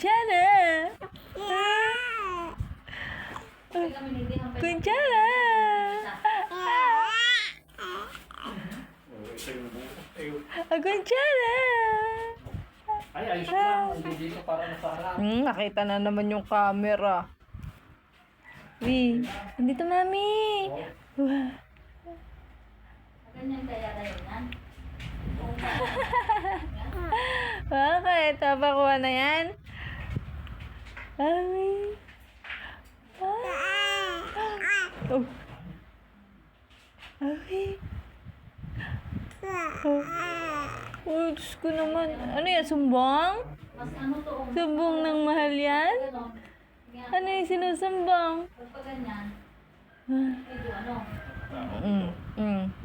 Kutsara! Kutsara! Kutsara! Ay, ayos lang. Hindi ka para nasara. Nakita na naman yung camera. Nandito mami. Wow. Ganyan kaya tayo yan? Bakit? Tapakuha na yan? Mami. Oh. Mami. Oh, Diyos ko naman. Ano yan? Sumbong? Mas ano to? Sumbong ng mahal yan? Ganon. Ano yung sinusumbong? Pag ganyan, medyo ano,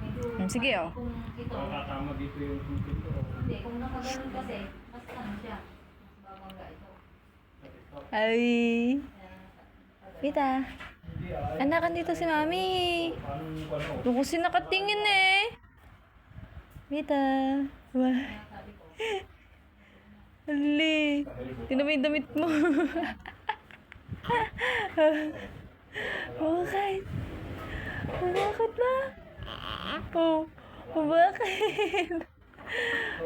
medyo... Sige, oh. Kung ito, Nakakama dito yung tubig ko. hindi, kung nakaganon kasi, mas ano siya, mas babangga ito. Ay. Kaya, Pita. Anak, andito si mami. Paano, Doon kasi nakatingin eh. Pita. Wah. sabi ko, Ali. Tingnan mo yung damit mo. Bakit? Bakit ba? Oh, bakit?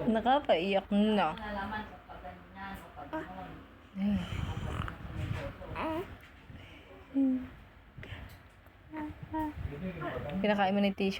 Nakapaiyak na. nalaman kapag ganyan, kapag ganon. Kinakain mo ng tissue.